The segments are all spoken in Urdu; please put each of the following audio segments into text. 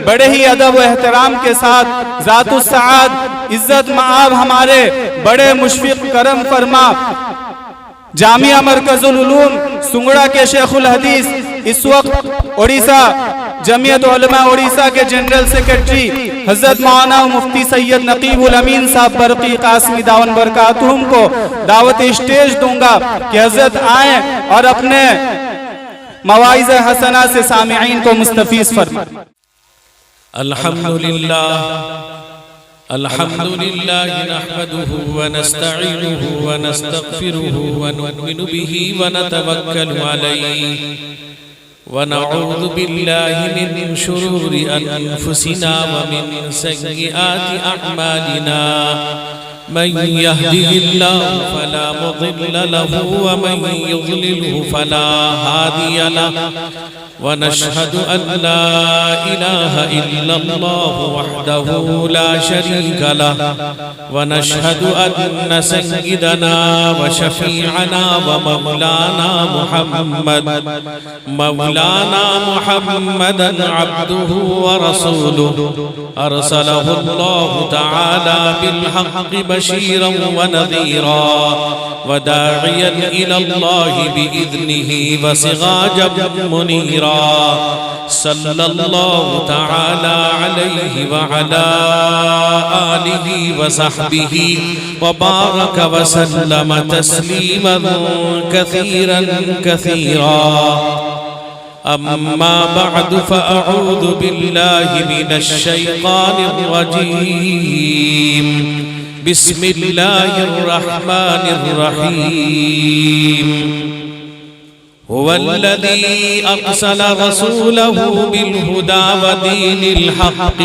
بڑے ہی ادب و احترام کے ساتھ ذات السعاد عزت مآب ہمارے بڑے مشفق کرم فرما جامعہ مرکز العلوم سنگڑا کے شیخ الحدیث اس وقت اڑیسہ جمعیت علماء اڑیسہ کے جنرل سیکرٹری حضرت مولانا مفتی سید نقیب الامین صاحب برقی قاسمی داون برکاتہم کو دعوت اسٹیج دوں گا کہ حضرت آئیں اور اپنے مواعظ حسنہ سے سامعین کو مستفیض فرمائیں۔ الحمدللہ نحمده ونستعینه ونستغفره ونؤمن به ونتوکل علیہ ونعوذ باللہ من شرور انفسنا ومن سیئات اعمالنا من يهده الله فلا مضل له ومن يضلله فلا هادي له ونشهد أن لا إله إلا الله وحده لا شريك له ونشهد أن سيدنا وشفيعنا ومولانا محمدا عبده ورسوله أرسله الله تعالى بالحق بشيرا ونذيرا وداعيا إلى الله بإذنه وسراجا منيرا صلى الله تعالى عليه وعلى آله وصحبه وبارك وسلم تسليما كثيرا كثيرا أما بعد فأعوذ بالله من الشيطان الرجيم بسم الله الرحمن الرحيم هو الذي أرسل رسوله بالهدى ودين الحق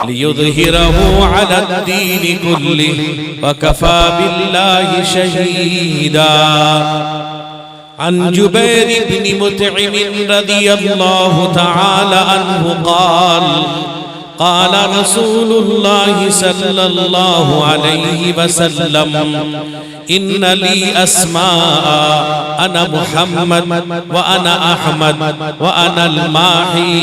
ليظهره على الدين كله وكفى بالله شهيدا عن جبير بن مطعم رضي الله تعالى عنه قال رسول الله صلى الله عليه وسلم إن لي أسماء أنا محمد وأنا أحمد وأنا الماحي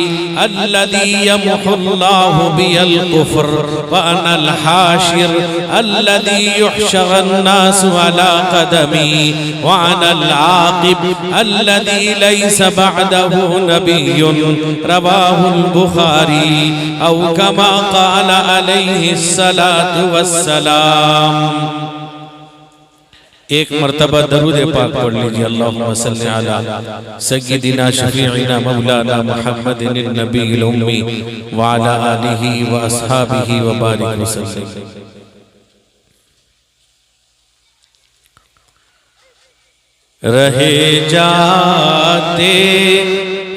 الذي يمحو الله بي الكفر وأنا الحاشر الذي يحشر الناس على قدمي وأنا العاقب الذي ليس بعده نبي رواه البخاري أو كما قال عليه الصلاة والسلام۔ ایک مرتبہ درود پاک پڑھ لیجئے، اللہم صلی علی سیدنا شفیعنا مولانا محمد النبی الامی وعلی آلہ واصحابہ وبارک وسلم۔ رہ جاتے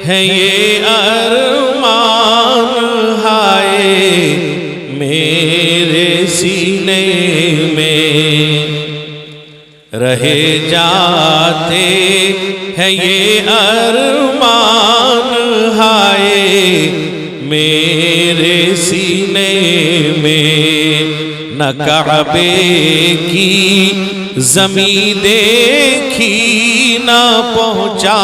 ہیں یہ ارمان ہائے میرے سینے میں، رہ جاتے ہیں یہ ارمان ہائے میرے سینے میں، نہ کعبے کی زمین دیکھی نہ پہنچا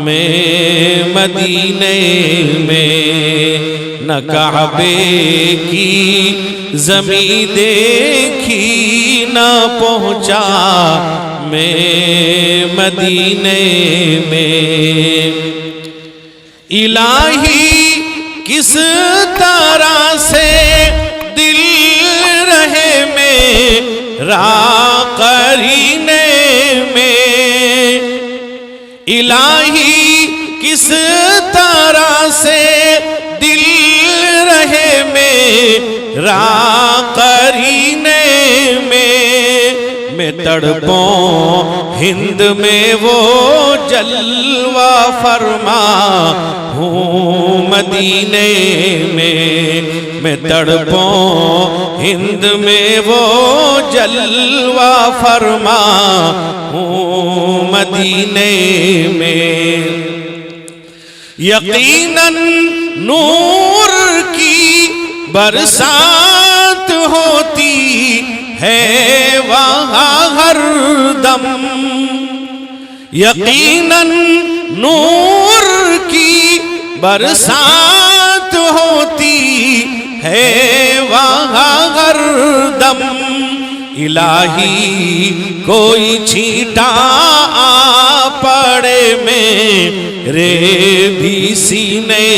میں مدینے میں، نہ کعبے کی زمین دیکھی نہ پہنچا میں مدینے میں، الہی کس طرح سے دل رہے میرا قرینے میں، الہی کس طرح سے دل رہے میرا قرینے میں تڑپوں ہند میں وہ جلوہ فرما ہوں مدینے میں تڑپوں ہند میں وہ جلوہ فرما ہوں مدینے میں، یقیناً نور کی برسات ہوتی ہے وہاں ہر دم، یقیناً نور کی برسات ہوتی ہے وہاں ہر دم، الہی کوئی چھینٹا آ پڑے میرے بھی سینے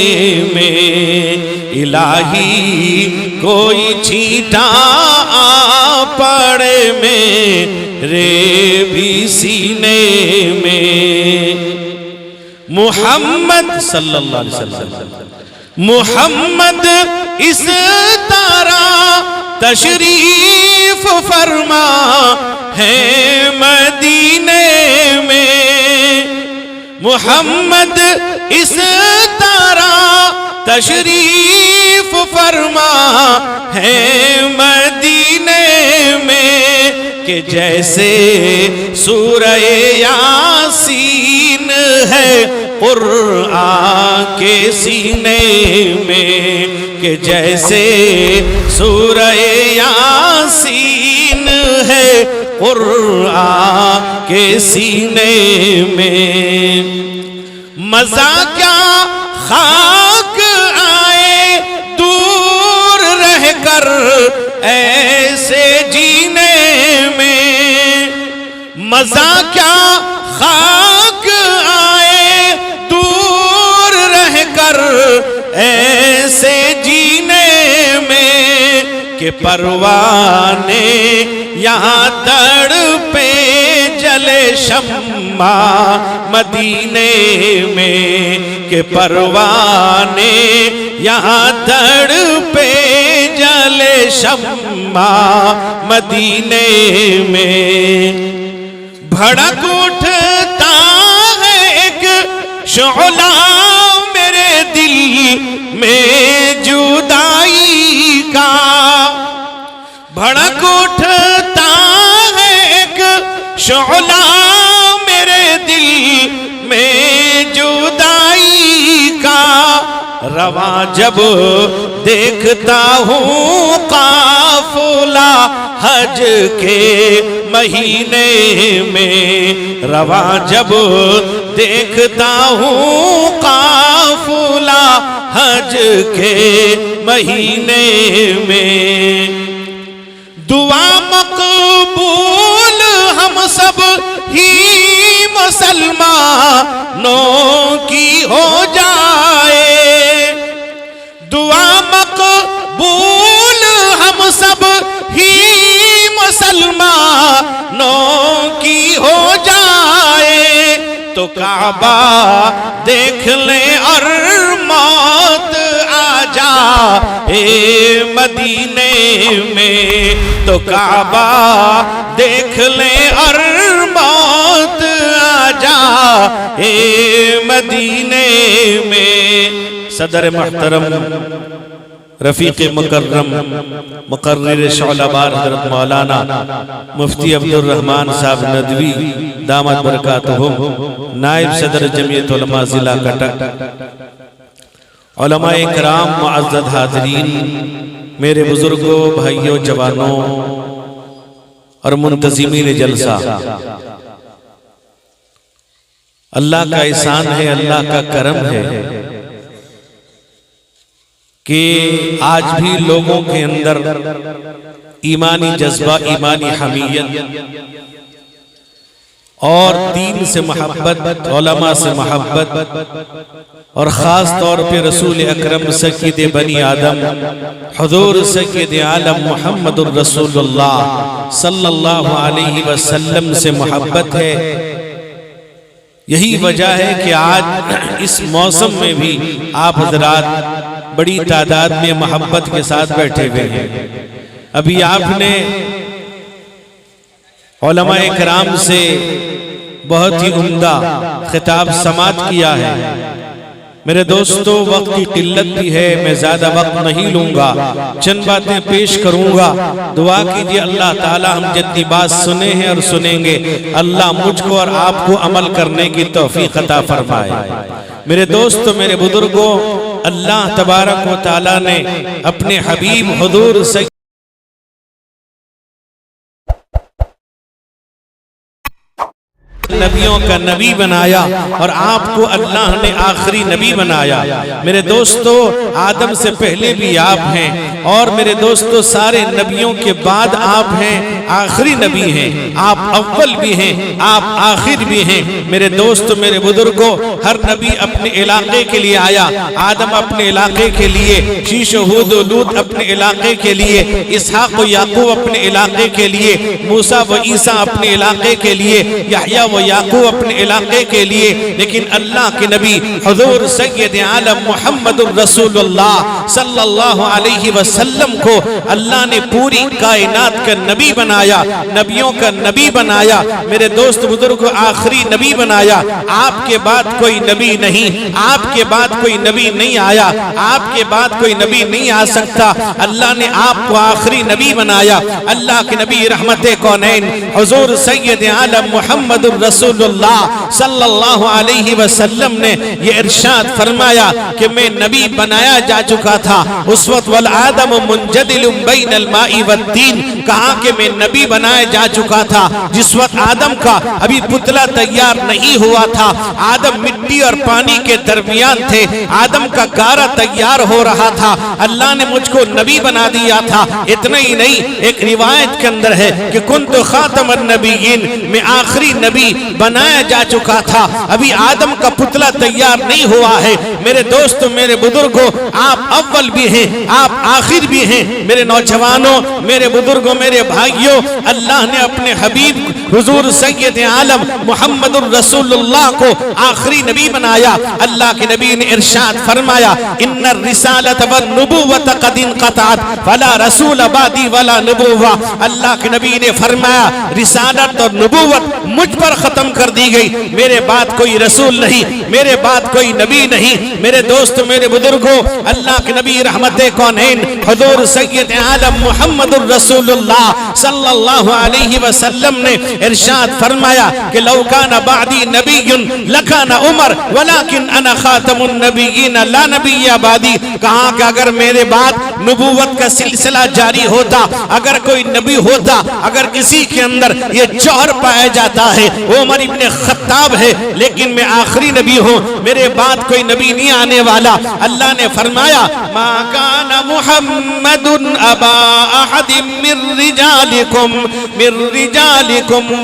میں، الہی کوئی چھینٹا آ پڑے میرے بھی سینے میں۔ محمد صلی اللہ علیہ وسلم، محمد اس طرح تشریف فرما ہے مدینے میں، محمد اس طرح تشریف فرما ہے مدینے میں کہ جیسے سورہ یاسین ہے قرآن کے سینے میں، کہ جیسے سورہ یاسین ہے قرآن کے سینے میں۔ مزہ کیا خاک آئے دور رہ کر ایسے جینے میں، مزہ کیا خاک آئے دور رہ کر ایسے جینے میں کہ پروانے یہاں تڑپے جلے شمع مدینے میں، کہ پروانے یہاں تڑپے جلے شمع مدینے میں۔ بھڑک اٹھتا ہے ایک شعلہ میرے دل میں جدائی کا، بھڑک اٹھتا ہے ایک شعلہ میرے دل میں جدائی کا، رواں جب دیکھتا ہوں قافلہ حج کے مہینے میں، رواں جب دیکھتا ہوں قافلہ حج کے مہینے میں، دعا مقبول ہم سب ہی مسلمانوں کی ہو جائے، دعا مقبول ہم سب ہی مسلمانوں کی ہو جائے، تو کعبہ دیکھ لیں اور موت آ جائے مدینے میں، تو کعبہ دیکھ لیں اور موت آ جائے مدینے میں۔ صدر محترم رفیق مکرم مقرر شعلہ بار حضرت مولانا مفتی عبدالرحمن صاحب ندوی دامت برکاتہم، نائب صدر جمعیت علماء ضلع کٹک، علماء کرام، معزز حاضرین، میرے بزرگوں، بھائیوں، جوانوں اور منتظمین جلسہ، اللہ کا احسان ہے، اللہ کا کرم ہے کہ آج بھی لوگوں کے اندر ایمانی جذبہ، ایمانی حمیت اور دین سے محبت، علماء سے محبت، اور خاص طور پہ رسول اکرم سید بنی آدم حضور سید عالم محمد الرسول اللہ صلی اللہ علیہ وسلم سے محبت ہے۔ یہی وجہ ہے کہ آج اس موسم میں بھی آپ حضرات بڑی تعداد میں محبت کے ساتھ بیٹھے ہوئے ہیں۔ ابھی آپ نے علماء کرام سے بہت ہی عمدہ خطاب سماعت کیا ہے۔ میرے دوستو، وقت کی قلت بھی ہے، میں زیادہ وقت نہیں لوں گا، چند باتیں پیش کروں گا۔ دعا کیجئے اللہ تعالی ہم جتنی بات سنے ہیں اور سنیں گے، اللہ مجھ کو اور آپ کو عمل کرنے کی توفیق عطا فرمائے۔ میرے دوستو، میرے بزرگوں، اللہ تبارک و تعالی نے اپنے حبیب حضور سے نبیوں کا نبی بنایا اور آپ کو اللہ نے آخری نبی بنایا۔ میرے دوستو آدم سے پہلے بھی آپ ہیں، اور میرے دوستو سارے نبیوں کے بعد آپ ہیں، آخری نبی ہیں، آپ اول بھی ہیں، آپ آخر بھی ہیں۔ میرے دوستو میرے بزرگوں، ہر نبی اپنے علاقے کے لیے آیا۔ آدم اپنے علاقے کے لیے، شیش و ہود و لوط اپنے علاقے کے لیے، اسحاق و یعقوب اپنے علاقے کے لیے، موسیٰ و عیسیٰ اپنے علاقے کے لیے، یحییٰ و یعقوب اپنے علاقے کے لیے، لیکن اللہ کے نبی حضور سید عالم محمد الرسول اللہ صلی اللہ علیہ وسلم کو اللہ نے پوری کائنات کا نبی بنایا، نبیوں کا نبی بنایا۔ میرے دوست بزرگ آخری نبی بنایا۔ آپ کے بعد کوئی نبی نہیں، آپ کے بعد کوئی نبی نہیں آیا، آپ کے بعد کوئی نبی نہیں آ سکتا۔ اللہ نے آپ کو آخری نبی بنایا۔ اللہ کے نبی رحمت کونین حضور سید عالم محمد الرسول اللہ صلی اللہ علیہ وسلم نے یہ ارشاد فرمایا کہ میں نبی بنایا جا چکا تھا اس وقت، والآدم منجدل بین الماء والتین، کہا کہ میں نبی بنایا جا چکا تھا جس وقت آدم کا ابھی پتلا تیار نہیں ہوا تھا۔ آدم مٹی اور پانی کے درمیان تھے، آدم کا گارا تیار ہو رہا تھا، اللہ نے مجھ کو نبی بنا دیا تھا۔ اتنا ہی نہیں، ایک روایت کے اندر ہے کہ کنت خاتم النبیین، میں آخری نبی بنایا جا چکا تھا، ابھی آدم کا پتلا تیار نہیں ہوا ہے۔ میرے دوستو میرے بزرگوں، آپ اول بھی ہیں، آپ آخر بھی ہیں۔ میرے نوجوانوں، میرے بزرگوں، میرے بھائیوں، اللہ نے اپنے حبیب حضور سید عالم محمد الرسول اللہ کو آخری نبی بنایا۔ اللہ کے نبی نے ارشاد فرمایا ان الرسالۃ والنبوۃ قد انقطعت فلا رسول بعدی ولا نبوہ۔ اللہ کے نبی نے فرمایا رسالت اور نبوت مجھ پر ختم کر دی گئی، میرے بعد کوئی رسول نہیں، میرے بعد کوئی نبی نہیں۔ میرے دوست میرے بزرگوں، اللہ کے نبی رحمت کونین حضور سید عالم محمد الرسول اللہ صلی اللہ علیہ وسلم نے ارشاد فرمایا کہ لو کان بعدی نبی لکان عمر ولکن انا خاتم النبیین لا نبی بعدی۔ کہا کہ اگر میرے بعد نبوت کا سلسلہ جاری ہوتا، اگر کوئی نبی ہوتا، اگر کسی کے اندر یہ جوہر پایا جاتا ہے وہ عمر ابن خطاب ہے، لیکن میں آخری نبی ہوں، میرے بعد کوئی نبی نہیں آنے والا۔ اللہ نے فرمایا ما کان محمد ابا احد من رجالکم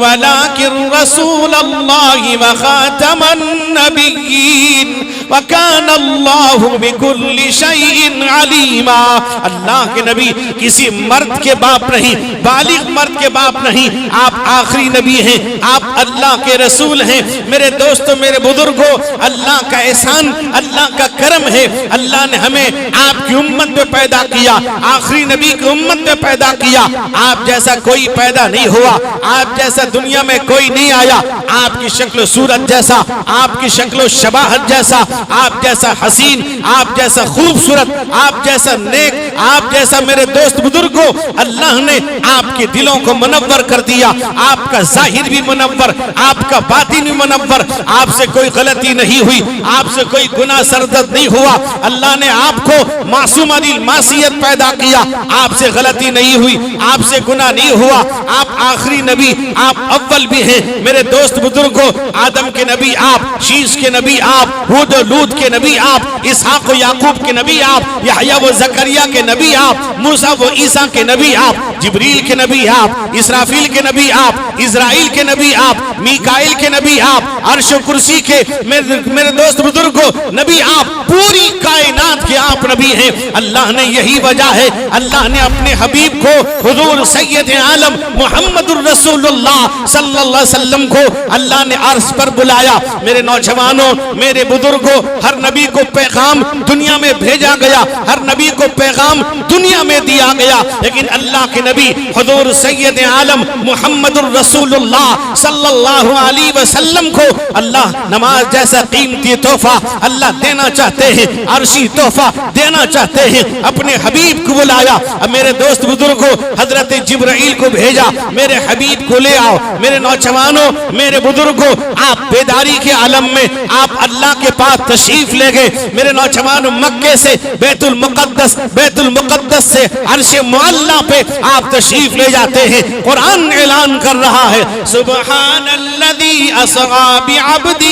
ولکن رسول اللہ وخاتم النبیین وکان اللہ بکل شیء علیما۔ اللہ کے نبی کسی مرد کے باپ نہیں، بالغ مرد کے باپ نہیں، آپ آخری نبی ہیں، آپ اللہ کے رسول ہیں۔ میرے دوستو میرے بزرگوں، اللہ کا احسان، اللہ کا کرم ہے، اللہ نے ہمیں آپ کی امت میں پیدا کیا، آخری نبی کی امت میں پیدا کیا۔ آپ جیسا کوئی پیدا نہیں ہوا، آپ جیسا دنیا میں کوئی نہیں آیا، آپ کی شکل و صورت جیسا، آپ کی شکل و شباہت جیسا، آپ جیسا حسین، آپ جیسا خوبصورت، آپ جیسا نیک، آپ جیسا میرے دوست بزرگوں، اللہ نے آپ کے دلوں کو منور کر دیا، آپ کا ظاہر بھی منور، آپ کا باطن بھی منور، آپ سے کوئی غلطی نہیں ہوئی، آپ سے کوئی گناہ سرزد نہیں ہوا۔ اللہ نے آپ کو معصوم عن المعصیت پیدا کیا، آپ سے غلطی نہیں ہوئی، آپ سے گناہ نہیں ہوا۔ آپ آخری نبی، آپ اول بھی ہیں۔ میرے دوست بزرگوں، آدم کے نبی آپ، شیش کے نبی آپ، ہود و لوط کے نبی آپ، اسحاق و یعقوب کے نبی آپ، یحییٰ و زکریا کے نبی آپ، موسیٰ و عیسیٰ کے نبی آپ، جبریل کے نبی آپ، اسرافیل کے نبی آپ، اسرائیل کے نبی آپ، میکائیل کے نبی آپ، عرش و کرسی کے میرے دوست بزرگوں نبی آپ، پوری کائنات کے آپ نبی ہیں۔ اللہ نے یہی وجہ ہے، اللہ نے اپنے حبیب کو حضور سید عالم محمد الرسول اللہ صلی اللہ علیہ وسلم کو اللہ نے عرش پر بلایا۔ میرے نوجوانوں میرے بزرگوں، ہر نبی کو پیغام دنیا میں بھیجا گیا، ہر نبی کو پیغام دنیا میں دیا گیا، لیکن اللہ کے نبی حضور سید عالم محمد الرسول اللہ صلی اللہ علیہ وسلم کو اللہ نماز جیسا قیمتی تحفہ اللہ دینا چاہتے ہیں، عرشی تحفہ دینا چاہتے ہیں اپنے حبیب کو بلایا. اب میرے دوست بزرگوں حضرت جبرائیل کو بھیجا میرے حبیب کو لے آؤ. میرے نوجوانوں میرے بزرگوں آپ بیداری کے عالم میں آپ اللہ کے پاس تشریف لے گئے. میرے نوجوانوں مکے سے بیت المقدس سے عرش معلیٰ پہ آپ تشریف لے جاتے ہیں. قرآن اعلان کر رہا ہے سبحان الذی اسری بعبدہ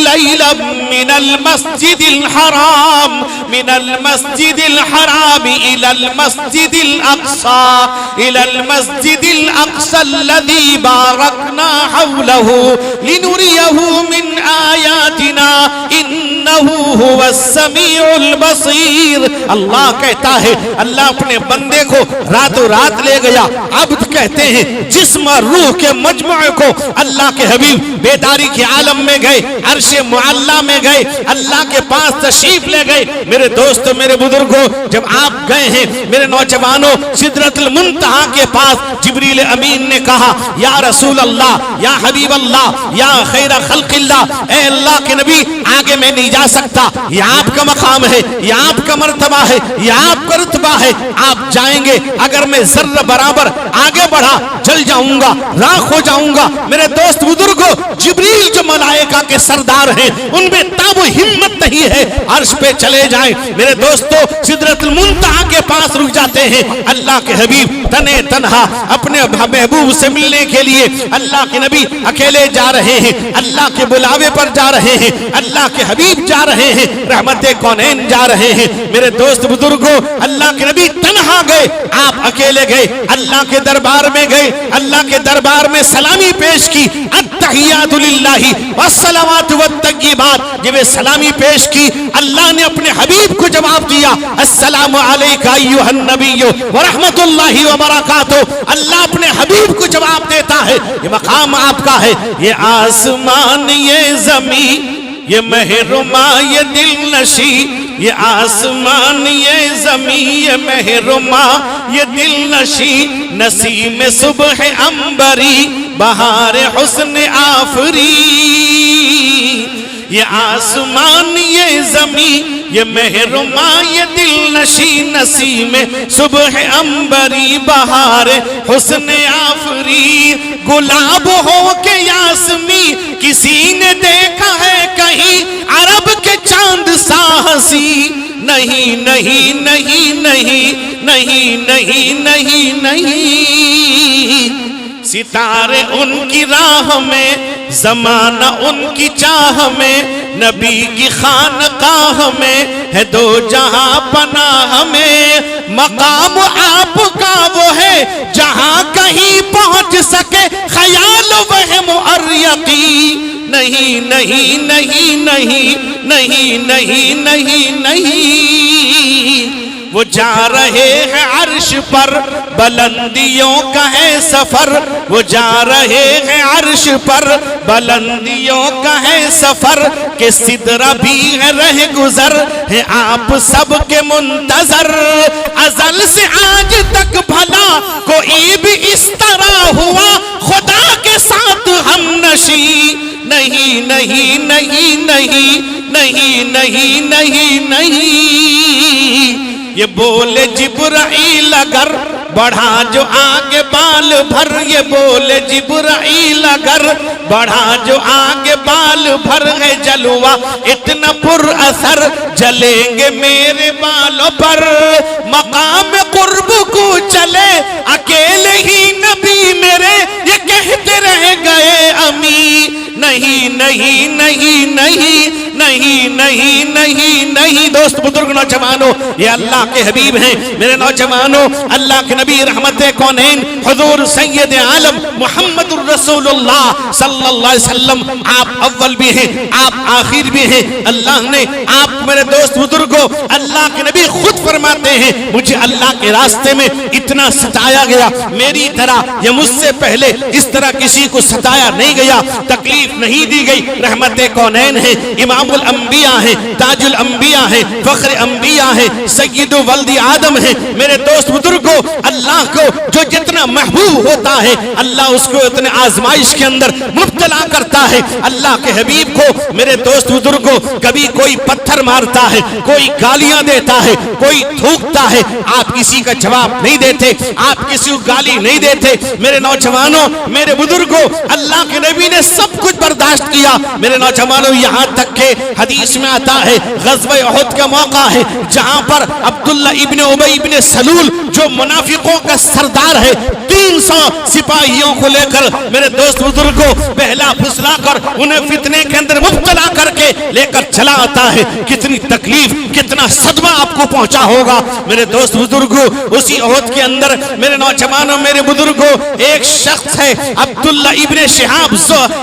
لیلا من المسجد الحرام الى المسجد الاقصى الذي باركنا حوله لنريه من آیاتنا انه هو السمیع البصیر. اللہ کہتا ہے اللہ اپنے بندے کو راتوں رات لے گیا. عبد کہتے ہیں جسم اور روح کے مجموعے کو اللہ کے حبیب بیداری کے عالم میں گئے, عرش معلیٰ میں گئے, اللہ کے پاس تشریف لے گئے. میرے دوستو میرے بزرگوں جب آپ گئے ہیں میرے نوجوانوں سدرۃ المنتہا کے پاس جبریل امین نے کہا یا رسول اللہ یا حبیب اللہ یا خیر خلق اللہ, اے اللہ کے نبی آگے میں نہیں جا سکتا, یہ آپ کا مقام ہے, یہ آپ کا مرتبہ ہے, یہ آپ کا رتبہ ہے, آپ جائیں گے. اگر میں ذرہ برابر آگے بڑھا جل جاؤں گا, راکھ ہو جاؤں گا. میرے دوست بزرگوں جبریل جو ملائکہ کے سردار ہیں ان میں تاب و ہمت نہیں ہے عرش پہ چلے جائیں. میرے دوستو سدرۃ المنتہا کے پاس رک جاتے ہیں. اللہ کے حبیب تنے تنہا اپنے محبوب سے ملنے کے لیے اللہ کے نبی اکیلے جا رہے ہیں, اللہ کے بلاوے پر جا رہے ہیں, اللہ کے حبیب جا رہے ہیں, رحمت کونین جا رہے ہیں. میرے دوست بزرگوں اللہ کے نبی تنہا گئے, آپ اکیلے گئے, اللہ کے دربار میں گئے, اللہ کے دربار میں سلامی پیش کی. التحیات للہ والصلوات والطیبات, جب سلامی پیش کی اللہ نے اپنے حبیب کو جواب دیا السلام علیکہ ایھا النبی ورحمت اللہ وبرکاتہ. اللہ اپنے حبیب کو جواب دیتا ہے. یہ مقام آپ کا ہے. یہ آسمان یہ زمین یہ محرما یہ دل نشی, یہ آسمان یہ زمین یہ محرما یہ دل نشی, نسیم صبح عنبری بہار حسن آفری. یہ آسمان یہ زمین یہ محرما یہ دل نشی, نسیم صبح عنبری بہار حسن آفری. گلاب ہو کے یاسمی کسی نے دیکھا ہے کہیں عرب کے چاند سا ہنسی, نہیں نہیں نہیں نہیں نہیں نہیں نہیں نہیں. ستارے ان کی راہ میں زمانہ ان کی چاہ میں, نبی کی خانقاہ میں ہے دو جہاں پناہ میں. مقام آپ کا وہ ہے جہاں کہیں پہنچ سکے خیال وہم اور یقین. نہیں نہیں نہیں نہیں نہیں نہیں نہیں نہیں. وہ جا رہے ہیں عرش پر بلندیوں کا ہے سفر, وہ جا رہے ہیں عرش پر بلندیوں کا ہے سفر. کہ سدرہ بھی ہے رہ گزر ہے آپ سب کے منتظر. ازل سے آج تک بھلا کوئی بھی اس طرح ہوا خدا کے ساتھ ہم نشیں. نہیں نہیں نہیں نہیں نہیں نہیں نہیں نہیں. یہ بولے جبرائیل اگر بڑھا جو آگے بال بھر, یہ بولے جبرائیل اگر بڑھا جو آگے بال بھر ہے جلوہ اتنا پر اثر جلیں گے میرے بالوں پر. مقام قرب کو چلے اکیلے ہی نبی میرے یہ کہتے رہ گئے امی. نہیں نہیں نہیں نہیں نہیں نہیں نہیں نہیں. دوست بزرگ نوجوانوں یہ اللہ کے حبیب ہیں. میرے نوجوانوں اللہ کے نبی رحمت کونین حضور سید عالم محمد الرسول اللہ صلی اللہ علیہ وسلم, آپ اول بھی ہیں آپ آخر بھی ہیں. اللہ نے آپ میرے دوست بزرگوں اللہ کے نبی نبی خود فرماتے ہیں مجھے اللہ کے راستے میں اتنا ستایا گیا، میری طرح یا مجھ سے پہلے اس طرح کسی کو ستایا نہیں گیا، تکلیف نہیں دی گئی۔ رحمت کونین ہیں، امام الانبیاء ہیں، تاج الانبیاء ہیں، فخر انبیاء ہیں، سید ولد آدم ہیں۔ میرے دوست بزرگوں، اللہ کو جو جتنا محبوب ہوتا ہے اللہ اس کو اتنے آزمائش کے اندر مبتلا کرتا ہے۔ اللہ کے حبیب کو میرے دوست بزرگوں کبھی کوئی پتھر مارتا ہے، کوئی گالیاں دیتا ہے، کوئی تھوکتا ہے، آپ کسی کا جواب نہیں دیتے، آپ کسی کو گالی نہیں دیتے۔ میرے نوجوانوں، میرے بزرگوں، اللہ کے نبی نے سب کچھ برداشت کیا۔ میرے نوجوانوں، یہاں تک کہ حدیث میں آتا ہے غزوہ احد کا موقع ہے جہاں پر عبداللہ ابن ابی ابن سلول جو منافقوں کا سردار ہے 300 سپاہیوں کو لے کر میرے دوست بزرگوں بہلا پھسلا کر انہیں فتنے کے اندر مبتلا کر کے لے کر چلا آتا ہے۔ کتنی تکلیف، کتنا صدمہ آپ کو پہنچا ہوگا میرے دوست بزرگوں۔ اسی احد کے اندر میرے نوجوانوں، میرے بزرگوں، ایک شخص ہے عبداللہ ابن شہاب،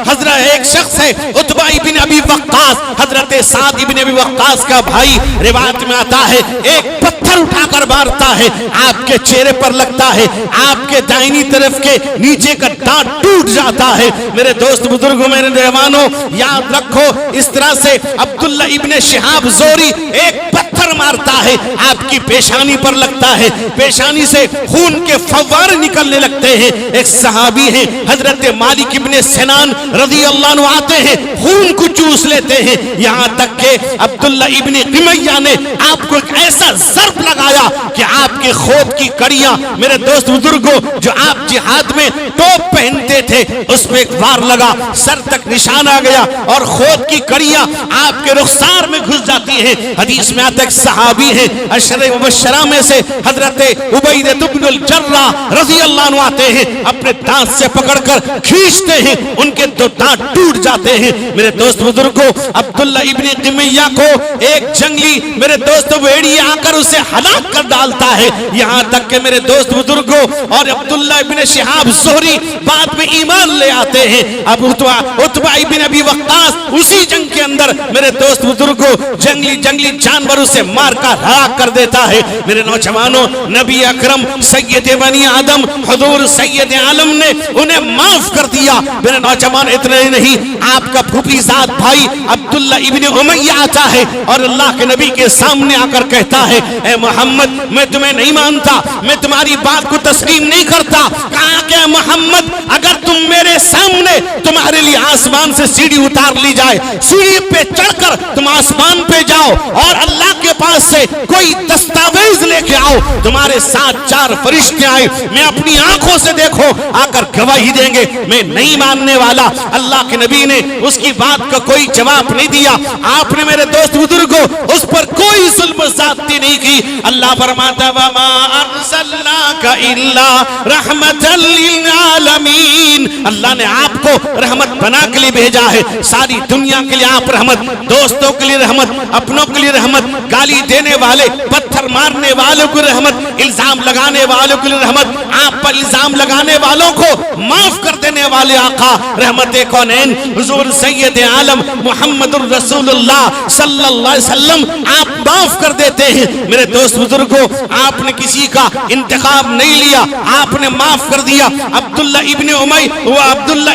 حضرت ایک شخص ہے عتبہ ابن ابی وقاص، حضرت سعد ابن ابی وقاص کا بھائی۔ روایت میں آتا ہے ایک پتھر اٹھا کر مارتا ہے، آپ کے چہرے پر لگتا ہے، آپ کے دائنی طرف کے نیچے کا دانت ٹوٹ جاتا ہے۔ میرے دوست بزرگوں، میرے جوانوں، یاد رکھو اس طرح سے عبداللہ ابن شہاب زوری ایک پتھر مارتا ہے، آپ کی پیشانی پر لگتا ہے، پیشانی سے خون کے فوارے نکلنے لگتے ہیں۔ ایک صحابی ہیں حضرت مالک ابن سنان رضی اللہ عنہ آتے ہیں، خون کو چوس لیتے ہیں، یہاں تک کہ عبداللہ ابن قمیہ نے آپ کو ایک ایسا ضرب لگایا کہ آپ کے خود کی کڑیاں، میرے دوست بزرگوں، جو آپ جہاد میں ٹوپ پہنتے تھے اس پہ ایک وار لگا، سر تک نشان آ گیا اور خود کی کڑیاں آپ کے رخسار میں گھس جاتی ہیں۔ حدیث میں آتا ہے صحابی ہیں عشرہ مبشرہ میں سے حضرت عبیدہ بن الجراح رضی اللہ عنہ آتے ہیں، اپنے دانت سے پکڑ کر کھینچتے ہیں، ان کے دو دانت ٹوٹ جاتے ہیں۔ میرے دوست بزرگوں، عبداللہ ابن قمیہ کو ایک جنگلی میرے دوست بھیڑیے آ کر اسے ہلاک کر ڈالتا ہے، یہاں تک کہ میرے دوست بزرگوں اور عبداللہ ابن شہاب زہری بعد میں ایمان لے آتے ہیں۔ اب عتبہ ابن ابی وقاص اسی جنگ کے اندر میرے دوست بزرگوں جنگلی جانور اسے مار کر ہلاک کر دیتا ہے۔ میرے نوجوانوں، نبی اکرم سید بنی آدم حضور سید عالم نے انہیں معاف کر دیا۔ میرے نوجوان، اتنا ہی نہیں، آپ کا پھوپھی زاد بھائی عبداللہ ابن امیہ آتا ہے اور اللہ کے نبی کے سامنے آ کر کہتا ہے اے محمد، میں تمہیں نہیں مانتا، میں تمہاری بات کو تسلیم نہیں کرتا۔ کہا کہ محمد، اگر تم میرے سامنے تمہارے لیے آسمان سے سیڑھی اتار لی جائے، سیڑھی پہ چڑھ کر تم آسمان پہ جاؤ اور اللہ کے پاس سے کوئی دستاویز لے کے آؤ، تمہارے ساتھ 4 فرشتے آئے، میں اپنی آنکھوں سے دیکھو آ کر گواہی دیں گے، میں نہیں ماننے والا۔ اللہ کے نبی نے اس کی بات کا کوئی جواب نہیں دیا۔ آپ نے میرے دوست بزرگوں اس پر کوئی ظلم و زیادتی نہیں کی۔ اللہ فرماتا وما ارسلناک الا رحمت للعالمین، اللہ نے آپ کو رحمت بنا کے لیے بھیجا ہے، ساری دنیا کے لیے آپ رحمت، دوستوں کے لیے رحمت، اپنوں کے لیے رحمت، گالی دینے والے، پتھر مارنے والوں کو رحمت، الزام لگانے والوں کے لیے رحمت، آپ پر الزام لگانے والوں کو معاف کر دینے والے آقا رحمت کونین حضور سید عالم محمد الرسول اللہ صلی اللہ علیہ وسلم آپ معاف کر دیتے ہیں۔ میرے دوست بزرگوں، آپ نے کسی کا انتخاب نہیں لیا، آپ نے معاف کر دیا۔ عبداللہ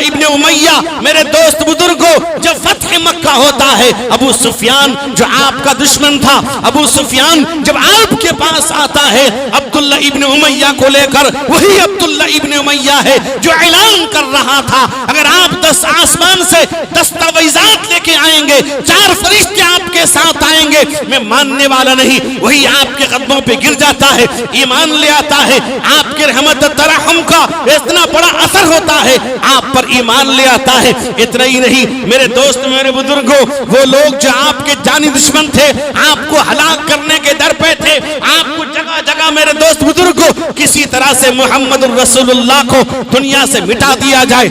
ابن امیہ میرے دوست بزرگوں، جب فتح مکہ ہوتا ہے، ابو سفیان جو آپ کا دشمن تھا، ابو سفیان جب آپ کے پاس آتا ہے عبداللہ ابن امیہ کو لے کر، وہی عبداللہ ابن امیہ ہے جو اعلان کر رہا تھا اگر آپ 10 آسمان سے دستاویزات لے کے آئیں گے، 4 فرشتے آپ کے ساتھ آئیں گے، میں ماننے والا نہیں۔ وہی آپ کے قدموں پہ گر جاتا ہے، ایمان لے آتا ہے، آپ کے رحمت ترحم کا اتنا بڑا اثر ہوتا ہے، آپ پر ایمان لے آتا ہے۔ اتنا ہی نہیں میرے دوست، میرے بزرگوں، وہ لوگ جو آپ کے جانی دشمن تھے، آپ کو ہلاک کرنے کے در پہ تھے، آپ کو جگہ جگہ میرے دوست بزرگوں کسی طرح سے محمد الرسول اللہ کو دنیا سے مٹا دیا جائے۔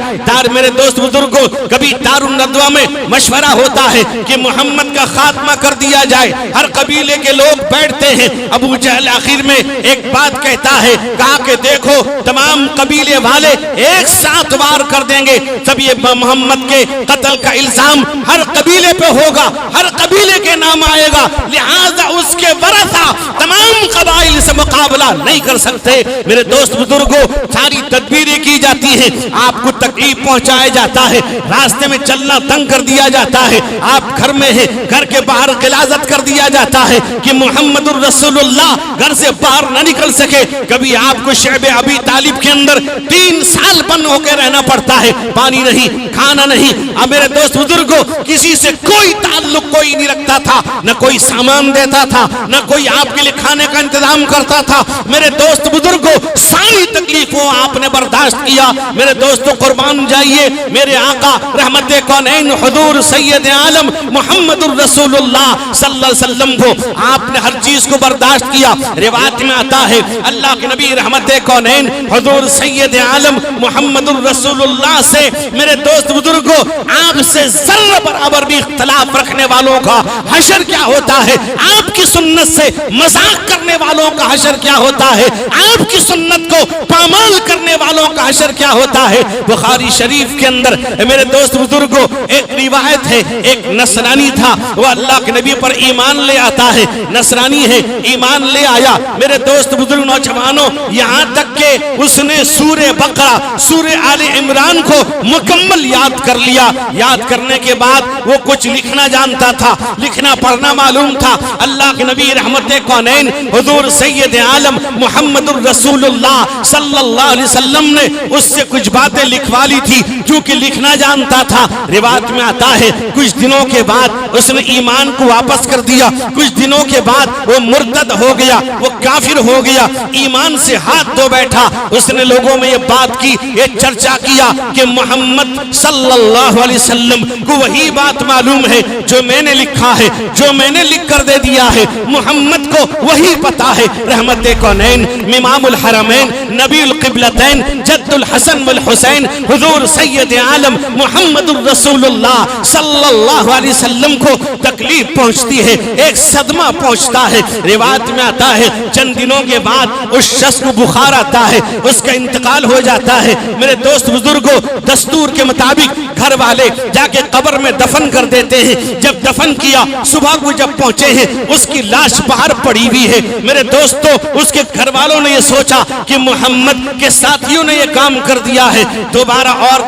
میرے دوست بزرگوں، کبھی دار الندوہ میں مشورہ ہوتا ہے کہ محمد کا خاتمہ کر دیا جائے، ہر قبیلے کے لوگ بیٹھتے ہیں۔ ابو جہل آخر میں ایک بات کہتا ہے، کہا کہ دیکھو تمام قبیلے والے ایک ساتھ وار کر دیں گے، تب یہ محمد کے قتل کا الزام ہر قبیلے پہ ہوگا، ہر قبیلے کے نام آئے گا، لہذا اس اس کے ورثہ تمام قبائل سے مقابلہ نہیں کر سکتے۔ میرے دوست بزرگوں، ساری تدبیریں کی جاتی ہیں، آپ کو تکلیف پہنچایا جاتا ہے، راستے میں چلنا تنگ کر دیا جاتا ہے، آپ گھر میں ہیں، گھر کے باہر غلاظت کر دیا جاتا ہے کہ محمد الرسول اللہ گھر سے باہر نہ نکل سکے۔ کبھی آپ کو شعب ابی طالب کے اندر 3 سال بند ہو کے رہنا پڑتا ہے، پانی نہیں، کھانا نہیں۔ اب میرے دوست بزرگوں، کسی سے کوئی تعلق کوئی نہیں رکھتا تھا، نہ کوئی سامان دیتا تھا، نہ کوئی آپ کے لیے کھانے کا انتظام کرتا تھا۔ میرے دوست بزرگوں، ساری تکلیفوں آپ نے برداشت کیا۔ میرے دوستوں، قربان جائیے میرے آقا رحمت کونین حضور سید عالم محمد الرسول اللہ صلی اللہ علیہ وسلم کو آپ نے ہر چیز کو برداشت کیا۔ روایت میں آتا ہے اللہ کے نبی رحمت کونین حضور سید عالم محمد الرسول اللہ سے میرے دوست بزرگوں، آپ سے ذرہ برابر بھی اختلاف رکھنے والوں کا حشر کیا ہوتا ہے، آپ کی سنت سے مذاق کرنے والوں کا حشر کیا ہوتا ہے، آپ کی سنت کو پامال کرنے والوں کا حشر کیا ہوتا ہے۔ بخاری شریف کے اندر میرے دوست بزرگوں ایک روایت ہے، ایک نصرانی تھا، وہ اللہ کے نبی پر ایمان لے آتا ہے، نصرانی ہے، ایمان لے آیا۔ میرے دوست بزرگ نوجوانوں، یہاں تک کہ اس نے سورہ بقرہ، سورہ آل عمران کو مکمل یاد کر لیا۔ یاد کرنے کے بعد وہ کچھ لکھنا جانتا تھا، لکھنا پڑھنا معلوم تھا۔ اللہ کے نبی رحمت کونین حضور سید عالم محمد الرسول اللہ صلی اللہ علیہ وسلم نے اس سے کچھ باتیں لکھوا لی تھی، چونکہ لکھنا جانتا تھا۔ روایت میں آتا ہے کچھ دنوں کے بعد اس نے ایمان کو واپس کر دیا، کچھ دنوں کے بعد وہ مرتد ہو گیا، وہ کافر ہو گیا، ایمان سے ہاتھ دھو بیٹھا۔ اس نے لوگوں میں یہ بات کی، یہ چرچا کیا کہ محمد صلی اللہ علیہ وسلم کو وہی بات معلوم ہے جو میں نے لکھا ہے، جو میں نے لکھ کر دے دیا ہے، محمد کو وہی پتا ہے۔ رحمت کونین امام الحرمین نبی القبلتین جد الحسن والحسین حضور سید عالم محمد الرسول اللہ صلی اللہ علیہ وسلم کو تکلیف پہنچتی ہے، ایک صدمہ پہنچتا ہے۔ روایت میں آتا ہے چند دنوں کے بعد اس شخص کو بخار آتا ہے، اس کا انتقال ہو جاتا ہے۔ میرے دوست بزرگوں، دستور کے مطابق گھر والے جا کے قبر میں دفن کر دیتے ہیں۔ جب دفن کیا، صبح کو جب پہنچے ہیں اس کی لاش باہر پڑی ہوئی ہے۔ میرے دوستوں، اس کے گھر والوں نے یہ سوچا کہ محمد کے ساتھیوں نے یہ کام کر دیا ہے، دوبارہ اور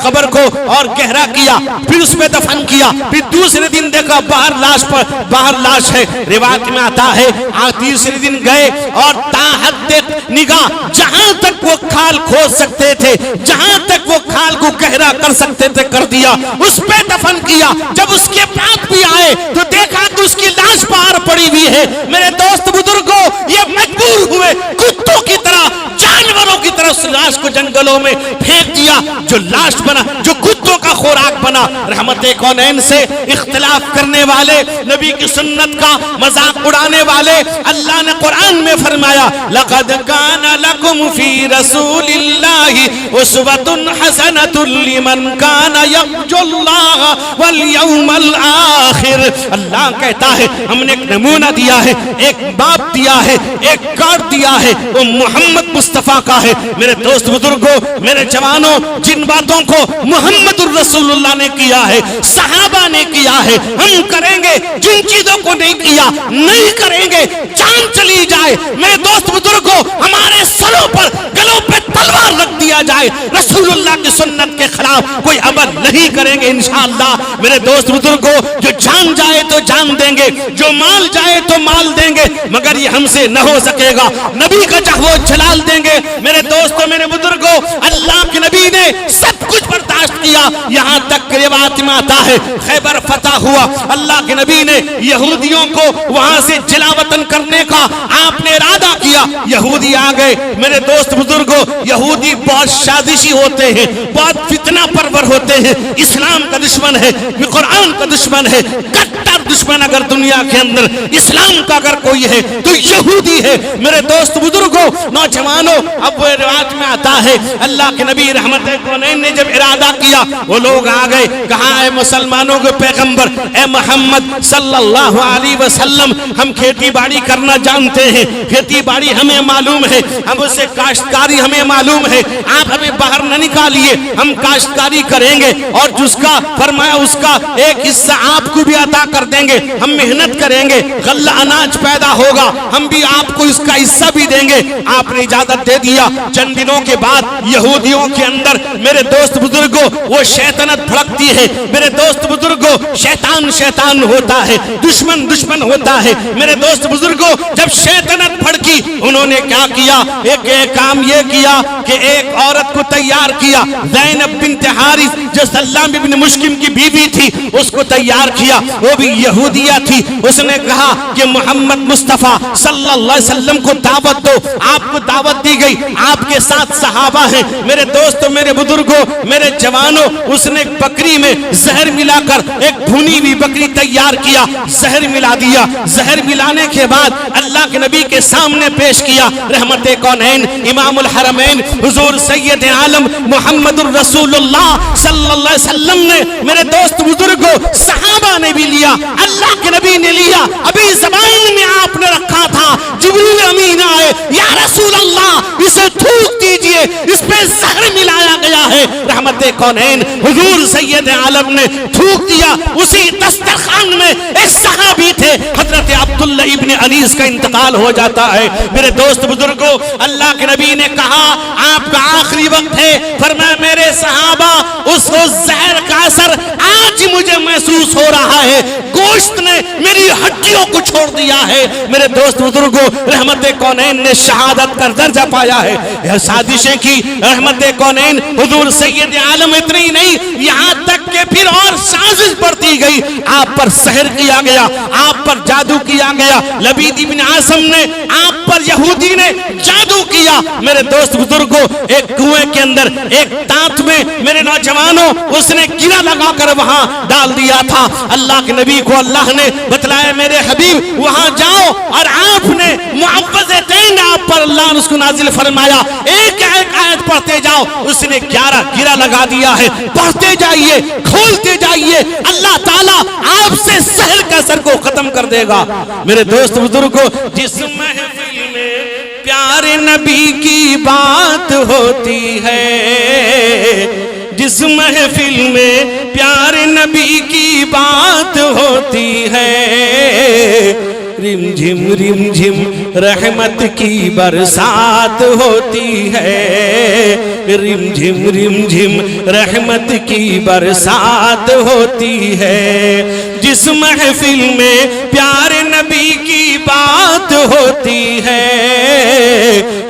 قبر کو اور گہرا کیا، پھر اس میں دفن کیا، پھر دوسرے دن دیکھا باہر لاش ہے۔ روایت میں آتا ہے تیسرے دن گئے اور تاحد نگاہ جہاں تک وہ کھال کھود سکتے تھے، جہاں تک وہ کھال کو گہرا کر سکتے تھے کر دیا، اس پہ دفن کیا۔ جب اس کے بعد بھی آئے تو دیکھا کہ اس کی لاش باہر پڑی ہوئی ہے۔ میرے دوست بزرگوں، یہ مجبور ہوئے کتوں کی طرح، جانوروں کی طرح اس لاش کو جنگلوں میں پھینک دیا، جو لاش بنا، جو کتوں کا خوراک بنا۔ رحمت کونین سے اختلاف کرنے والے، نبی کی سنت کا مذاق اڑانے والے، اللہ نے قرآن میں فرمایا لَقَدْ كَانَ لَكُمْ فِي رَسُولِ اللَّهِ أُسْوَةٌ حَسَنَةٌ لِمَنْ كَانَ يَرْجُو اللَّهَ وَالْيَوْمَ الْآخِرَ۔ اللہ کہتا ہے ہم نے ایک نمونہ دیا ہے، ایک باپ دیا ہے، ایک کارڈ دیا ہے، وہ محمد مصطفیٰ کا ہے۔ میرے دوست بزرگوں، میرے جوانوں، جن باتوں کو محمد الرسول اللہ نے کیا ہے، صحابہ نے کیا ہے، ہم کریں گے۔ جن چیزوں کو نہیں کیا نہیں کریں گے، جان چلی جائے۔ میرے دوست بزرگوں، ہمارے سروں پر گلوں پہ تلوار رکھ دیا جائے، رسول اللہ کی سنت کے خلاف کوئی عمل نہیں کریں گے انشاءاللہ۔ میرے دوست بزرگوں، جو جان جائے تو جان دیں گے، جو مال جائے تو مال دیں گے، مگر یہ ہم سے نہ ہو سکے گا۔ نبی کا جہو جلال دیں گے۔ میرے دوستوں، میرے بزرگوں، اللہ کے نبی نے سب کچھ برداشت کیا، یہاں تک روایت میں آتا ہے خیبر فتح ہوا، اللہ کے نبی نے یہودیوں کو وہاں سے جلا وطن کرنے کا آپ نے ارادہ کیا۔ یہودی آ گئے۔ میرے دوست بزرگوں، یہودی بہت سازشی ہوتے ہیں، بہت فتنہ پرور ہوتے ہیں، اسلام کا دشمن ہے، قرآن کا دشمن ہے، کٹر دشمن اگر دنیا کے اندر اسلام کا اگر کوئی ہے تو یہودی ہے۔ میرے دوست بزرگوں، نوجوانوں، اب وہ روایت میں آتا ہے اللہ کے نبی رحمت کونین نے جب ارادہ کیا، وہ لوگ آ گئے، کہا اے مسلمانوں کے پیغمبر، اے محمد صلی اللہ علیہ وسلم، ہم کھیتی باڑی کرنا جانتے ہیں، کھیتی باڑی ہمیں معلوم ہے، ہم اسے کاشتکاری ہمیں معلوم ہے، آپ ہمیں باہر نہ نکالیے، ہم کاشتکاری کریں گے اور جس کا فرمایا اس کا ایک حصہ آپ کو بھی عطا کر دیں گے، ہم محنت کریں گے، غلہ اناج پیدا ہوگا، ہم بھی آپ کو اس کا حصہ بھی دیں گے۔ آپ نے اجازت دے دیا۔ چند دنوں کے بعد یہودیوں کے اندر میرے دوست بزرگوں وہ شیطنت بھڑکتی ہے، میرے دوست بزرگوں شیطان شیطان ہوتا ہے، دشمن دشمن ہوتا ہے۔ میرے دوست بزرگوں جب شیطنت بھڑکی انہوں نے کیا کیا؟ ایک کام یہ کیا کہ ایک عورت کو تیار کیا، زینب بنت حارث جو سلام بن مشکم کی بیوی تھی، اس کو تیار کیا، وہ بھی یہودیہ تھی۔ اس نے کہا کہ محمد مصطفیٰ صلی اللہ علیہ وسلم کو دعوت دو۔ آپ کو دعوت دی گئی، آپ کے ساتھ صحابہ ہیں، میرے دوستوں، میرے بزرگوں، میرے جوانوں۔ اس نے ایک بکری میں زہر ملا کر ایک بھونی ہوئی بکری تیار کیا، زہر ملا دیا۔ زہر ملانے کے بعد اللہ کے نبی کے سامنے پیش کیا۔ رحمت کونین امام الحرمین حضور سید عالم محمد الرسول اللہ صلی اللہ علیہ وسلم نے، میرے دوست بزرگوں، صحابہ نے بھی لیا، اللہ کے نبی نے لیا۔ ابھی زبان میں آپ نے رکھا تھا، جبریل امین آئے، یا رسول اللہ اسے تھوک دیجئے، اس پہ زہر ملایا گیا ہے۔ رحمت کونین حضور سید عالم نے تھوک دیا۔ اسی دسترخوان میں ایک صحابی تھے، حضرت عبداللہ ابن انیس کا انتقال ہو جاتا ہے۔ میرے دوست بزرگوں، اللہ کے نبی نے کہا آپ کا آخری وقت ہے، فرمایا میرے صحابہ اس زہر کا اثر آج مجھے محسوس ہو رہا ہے، گوشت نے میری ہڈیوں کو چھوڑ دیا ہے۔ میرے دوست بزرگوں، رحمت کونین نے شہادت کا درجہ پایا ہے۔ یہ سازشیں کی رحمت کونین حضور سید عالم، اتنی نہیں، یہاں تک کہ پھر اور سازش بڑھتی گئی، آپ پر سحر کیا گیا، آپ پر جادو کیا گیا۔ لبید بن عاصم نے آپ پر، یہودی نے جادو کیا۔ میرے دوست بزرگوں، ایک کنویں کے اندر ایک تانت میں میرے نوجوانوں اس نے گرا لگا کر وہاں ڈال دیا تھا۔ اللہ کے نبی کو اللہ نے بتلایا میرے حبیب وہاں جاؤ، اور آپ نے معوذتین آپ پر اللہ نے اس کو نازل فرمایا، ایک ایک آیت پڑھتے جاؤ۔ اس نے 11 گرا لگا دیا ہے، پڑھتے جائیے، کھولتے جائیے، اللہ تعالیٰ آپ سے سحر کا اثر کو ختم کر دے گا۔ میرے دوست بزرگوں، جس محفل میں پیارے نبی کی بات ہوتی ہے، جس محفل میں پیارے نبی کی بات ہوتی ہے، رم جھم رحمت کی برسات ہوتی ہے، رم جھم رحمت کی برسات ہوتی ہے، جس محفل میں پیارے نبی کی بات ہوتی ہے،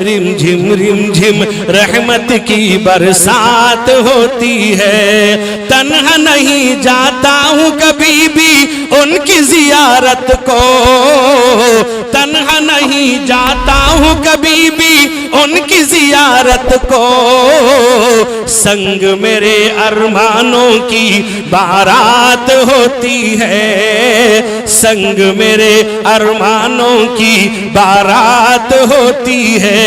رم جھم رحمت کی برسات ہوتی ہے، تنہا نہیں جاتا ہوں کبھی بھی ان کی زیارت کو، تنہا نہیں جاتا ہوں کبھی بھی ان کی زیارت کو، سنگ میرے ارمانوں کی بارات ہوتی ہے، سنگ میرے ارمانوں کی بارات ہوتی ہے۔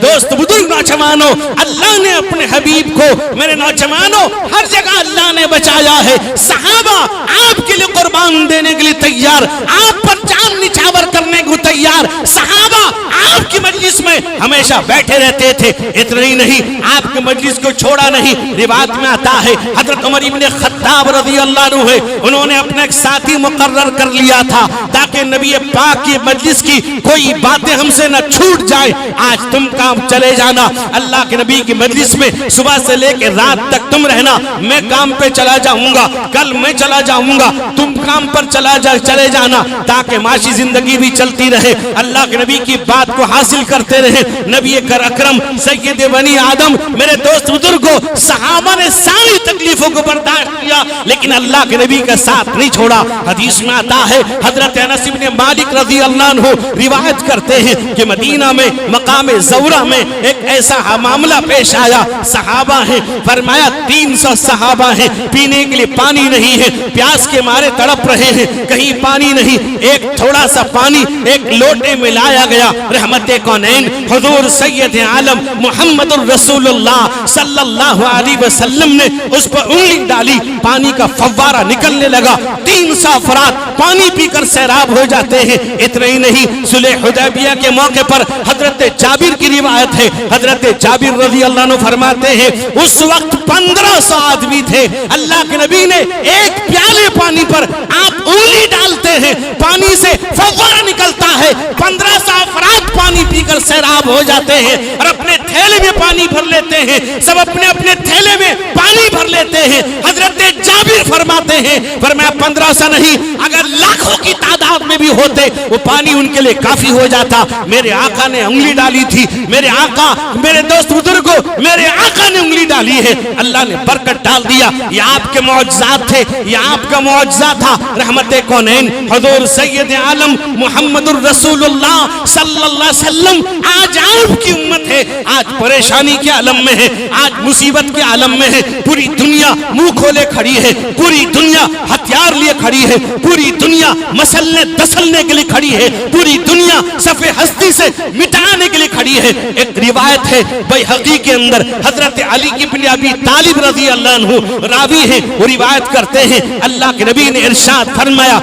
دوست بزرگ نوجوانوں، اللہ نے اپنے حبیب کو، میرے نوجوانوں، ہر جگہ اللہ نے بچایا ہے۔ صحابہ آپ کے لیے قربان دینے کے لیے تیار، آپ پر جان نچھاور کرنے کو تیار۔ صحابہ آپ کی مجلس میں ہمیشہ بیٹھے رہتے تھے، اتنا ہی نہیں آپ کے مجلس کو چھوڑا نہیں۔ روایت میں آتا ہے حضرت عمر ابن خطاب رضی اللہ عنہ ہے، انہوں نے اپنا ایک ساتھی مقرر کر لیا تھا تاکہ نبی پاک کی مجلس کی کوئی باتیں ہم سے نہ چھوٹ جائے۔ آج تم کام چلے جانا، اللہ کے نبی کی مجلس میں صبح سے لے کے رات تک تم رہنا، میں کام پہ چلا جاؤں گا، کل میں چلا جاؤں گا، تم کام پر چلے جانا، تاکہ معاشی زندگی بھی چلتی رہے، اللہ کے نبی کی بات کو حاصل کرتے رہے۔ نبی اکرم سید بنی آدم، میرے دوست بزرگوں، صحابہ نے ساری تکلیفوں کو برداشت کیا، لیکن اللہ کے نبی کا ساتھ نہیں چھوڑا۔ حدیث میں آتا ہے حضرت انس بن مالک رضی اللہ عنہ روایت کرتے ہیں کہ مدینہ میں مقام زورہ میں ایک ایسا معاملہ پیش آیا، صحابہ ہیں، فرمایا 300 صحابہ ہیں، پینے کے لیے پانی نہیں ہے، پیاس کے مارے تڑپ رہے ہیں، کہیں پانی نہیں، ایک تھوڑا سا پانی ایک لوٹے میں لایا گیا۔ رحمت کونین حضور سید عالم محمد الرسول اللہ صلی اللہ علیہ وسلم نے اس پر انگلی ڈالی، پانی کا فوارہ نکلنے لگا، 300 افراد پانی پی کر سیراب ہو جاتے ہیں۔ اتنا ہی نہیں، صلح حدیبیہ کے موقع پر حضرت جابر کی روایت ہے، حضرت جابر رضی اللہ عنہ فرماتے ہیں اس وقت 1500 آدمی تھے، اللہ کے نبی نے ایک پیالے پانی پر آپ انگلی ڈالتے ہیں، پانی سے فوارہ نکلتا ہے، 1500 افراد پانی پی کر سیراب ہو جاتے ہیں اور اپنے تھیلے میں پانی بھر لیتے ہیں، سب اپنے اپنے تھیلے میں پانی بھر لیتے ہیں۔ حضرت جابر فرماتے ہیں، فرمایا 1500 نہیں، اگر لاکھوں کی تعداد میں بھی ہوتے وہ پانی ان کے لیے کافی ہو جاتا۔ میرے آقا نے انگلی ڈالی تھی، میرے آقا، میرے دوست بزرگوں، میرے آقا نے انگلی ڈالی ہے، اللہ نے برکت ڈال دیا۔ یہ آپ کے معجزات تھے، یہ آپ کا معجزہ تھا۔ رحمت کونین حضور سید عالم محمد الرسول اللہ صلی اللہ علیہ وسلم آج آپ کی امت ہے، آج پریشانی کے عالم میں ہے، آج مصیبت کے عالم میں ہے، پوری دنیا منہ کھولے کھڑی ہے، پوری دنیا ہتھیار لیے کھڑی ہے، پوری دنیا مسلنے دسلنے کے لیے کھڑی ہے، پوری دنیا صفحے ہستی سے مٹانے کے لیے کھڑی ہے۔ ایک روایت ہے بیہقی کے اندر، حضرت علی ابن ابی طالب رضی اللہ عنہ راوی ہیں، وہ روایت کرتے ہیں اللہ کے نبی نے ارشاد فرمایا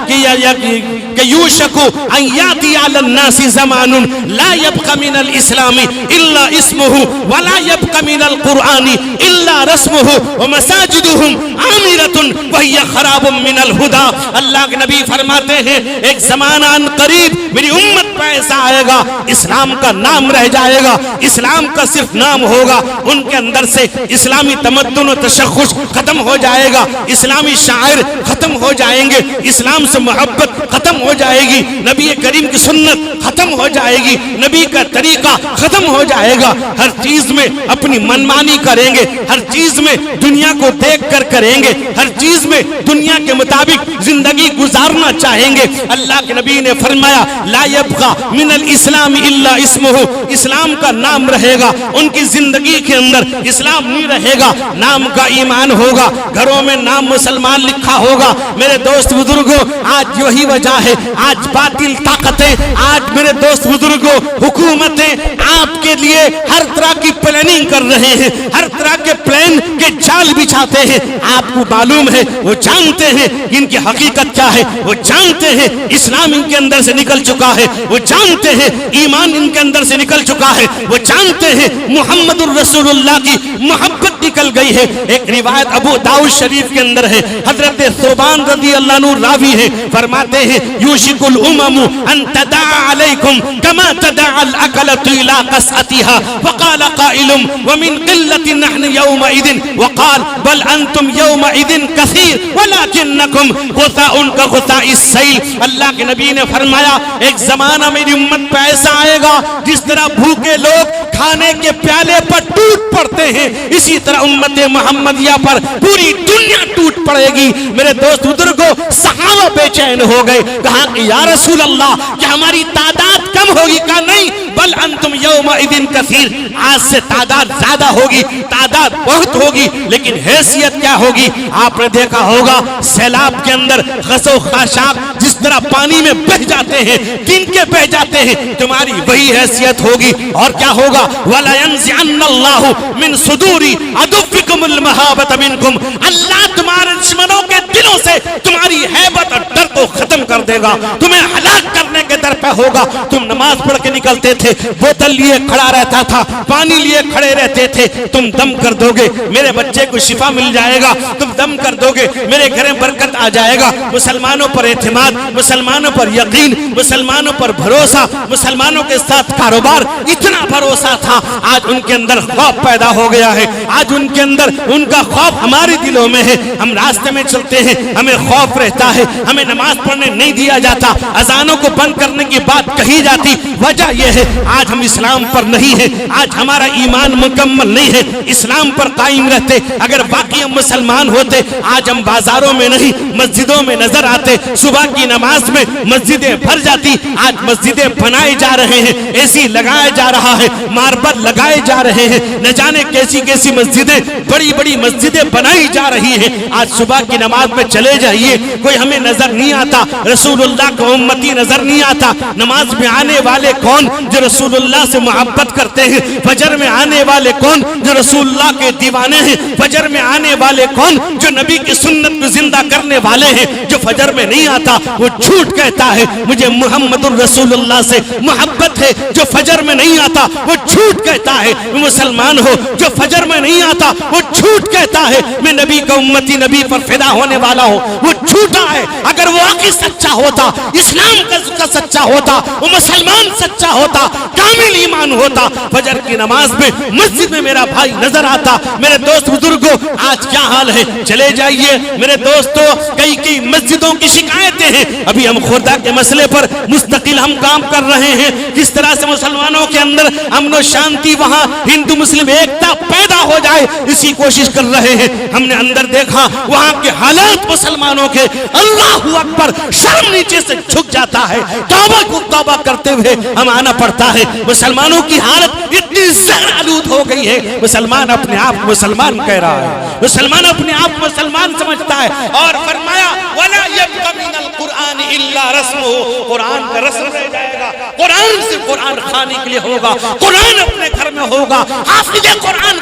کہ یوشک ان یاتی علی الناس زمان لا یبقى من الاسلام الا اسمه ولا يبقى من القرآن الا رسمه ومساجدهم عامرة وهي خراب من الهدى۔ اللہ کے نبی فرماتے ہیں ایک زمانہ ان قریب میری امت پہ ایسا آئے گا، اسلام کا نام رہ جائے گا، اسلام کا صرف نام ہوگا، ان کے اندر سے اسلامی تمدن و تشخص ختم ہو جائے گا، اسلامی شاعر ختم ہو جائیں گے، اسلام سے محبت ختم ہو جائے گی، نبی کریم کی سنت ختم ہو جائے گی، نبی کا طریقہ ختم ہو جائے گا، ہر چیز میں اپنی منمانی کریں گے، ہر چیز میں دنیا کو دیکھ کر کریں گے، ہر چیز میں دنیا کے مطابق زندگی گزارنا چاہیں گے۔ اللہ کے نبی نے فرمایا لا یبقى من الاسلام الا اسمه، اسلام کا نام رہے گا، ان کی زندگی کے اندر اسلام نہیں رہے گا، نام کا ایمان ہوگا، گھروں میں نام مسلمان لکھا ہوگا۔ میرے دوست بزرگوں آج یہی وجہ ہے، آج باطل طاقتیں، آج میرے دوست بزرگوں حکومتیں آپ کے لیے ہر طرح کی پلاننگ کر رہے ہیں، ہر طرح کے پلان کے جال بچھاتے ہیں۔ آپ کو معلوم ہے، وہ جانتے ہیں ان کی حقیقت کیا ہے، وہ جانتے ہیں اسلام ان کے اندر سے نکل چکا ہے، وہ جانتے ہیں ایمان ان کے اندر سے نکل چکا ہے، وہ جانتے ہیں محمد الرسول اللہ کی محبت نکل گئی ہے۔ ایک روایت ابو داؤد شریف کے اندر ہے، حضرت ثوبان رضی اللہ عنہ راوی ہے، فرماتے ہیں یوشک الامم ان تدعى علیکم کما تدعى الاکلۃ الى قصعتها وقال قائل ومن قلة نحن يومئذ وقال بل انتم يومئذ كثير ولكنكم غثاء كغثاء السيل۔ اللہ کے نبی نے فرمایا ایک زمانہ میری امت پہ ایسا آئے گا جس طرح بھوکے لوگ کھانے کے پیالے پر ٹوٹ پڑتے ہیں، اسی طرح امت محمدیہ پر پوری دنیا ٹوٹ پڑے گی۔ میرے دوست بزرگوں صحابہ بے چین ہو گئے، کہا کہ یا رسول اللہ کیا ہماری تعداد کم ہوگی؟ کہا نہیں، بل انتم یومئذ کثیر، آج سے تعداد زیادہ ہوگی، تعداد بہت ہوگی، لیکن حیثیت کیا ہوگی؟ آپ نے دیکھا ہوگا سیلاب کے اندر غص و خاشاک جس طرح پانی میں بہ جاتے ہیں، تن کے بہ جاتے ہیں، تمہاری وہی حیثیت ہوگی۔ اور کیا ہوگا؟ وَلَا يَنزِعَنَّ اللَّهُ مِن صُدُورِ عَدُوِّكُمُ الْمَهَابَةَ مِنكُمْ، اللہ تمہارے دشمنوں کے دلوں سے تمہاری ہیبت اور ڈر کو ختم کر دے گا، تمہیں ہلاک کرنے کے در پہ ہوگا۔ تم نماز پڑھ کے نکلتے تھے، بوتل لیے کھڑا رہتا تھا، پانی لیے کھڑے رہتے تھے، تم دم کر دو گے میرے بچے کو شفا مل جائے گا، تم دم کر دو گے میرے گھر میں برکت آ جائے گا۔ مسلمانوں پر اعتماد، مسلمانوں پر یقین، مسلمانوں پر بھروسہ، مسلمانوں کے ساتھ کاروبار، اتنا بھروسہ تھا، آج ان کے اندر خوف پیدا ہو گیا ہے، آج ان کے اندر ان کا خوف ہمارے دلوں میں ہے۔ ہم راستے میں چلتے ہیں، ہمیں خوف رہتا ہے، ہمیں نماز پڑھنے نہیں دیا جاتا، اذانوں کو بند کرنے کی بات کہی جاتی۔ وجہ یہ ہے آج ہم اسلام پر نہیں ہیں، آج ہمارا ایمان مکمل نہیں ہے، اسلام پر قائم رہتے اگر واقعی ہم مسلمان ہوتے آج ہم بازاروں میں نہیں مسجدوں میں نظر آتے، صبح کی نماز میں مسجدیں بھر جاتی۔ آج مسجدیں بنائے جا رہے ہیں، اے سی لگایا جا رہا ہے، ماربل لگائے جا رہے ہیں، نہ جانے کیسی کیسی مسجدیں، بڑی بڑی مسجدیں بنائی جا رہی ہیں۔ آج صبح کی نماز میں چلے جائیے، کوئی ہمیں نظر نہیں آتا، رسول اللہ کا امتی نظر نہیں آتا، نماز میں آنے والے کون؟ جو رسول اللہ سے محبت کرتے ہیں۔ فجر میں آنے والے کون؟ جو رسول اللہ کے دیوانے ہیں۔ فجر میں آنے والے کون؟ جو نبی کی سنت کو زندہ کرنے والے ہیں۔ جو فجر میں نہیں آتا وہ جھوٹ کہتا ہے مجھے محمد الرسول اللہ سے محبت ہے۔ جو فجر میں نہیں آتا وہ جھوٹ کہتا ہے وہ مسلمان ہو۔ جو فجر میں نہیں آتا وہ جھوٹ کہتا ہے میں نبی کا امتی، نبی پر فدا ہونے والا ہوں، وہ جھوٹا ہے۔ اگر وہ واقعی سچا ہوتا، اسلام کا سچا ہوتا، وہ مسلمان سچا ہوتا، کامل ایمان ہوتا، فجر کی نماز میں مسجد میں میرا بھائی نظر آتا۔ میرے دوست بزرگوں آج کیا حال ہے؟ چلے جائیے میرے دوستوں، کئی مسجدوں کی شکایتیں ہیں۔ ابھی ہم خوردہ کے مسئلے پر مستقل ہم کام کر رہے ہیں، کس طرح سے مسلمانوں کے اندر امن و شانتی، وہاں ہندو مسلم ایکتا پیدا ہو جائے، اسی کوشش کر رہے ہیں۔ ہم نے اندر دیکھا وہاں کے حالات مسلمانوں کے، اللہ اکبر، شرم نیچے سے جھک جاتا ہے، توبہ کو توبہ کرتے ہوئے ہم آنا پڑتا ہے۔ مسلمانوں کی حالت اتنی زہر آلود ہو گئی ہے، مسلمان اپنے آپ کو مسلمان کہہ رہا ہے، مسلمان اپنے آپ کو مسلمان سمجھتا ہے، اور فرمایا وَلَا يَبْقَ مِنَ الْقُرْآنِ إِلَّا رَسْمُهُ، قرآن کا رسم رہ جائے گا۔ قرآن سے قرآن کھانے کے لیے ہوگا، قرآن اپنے گھر میں ہوگا، حافظ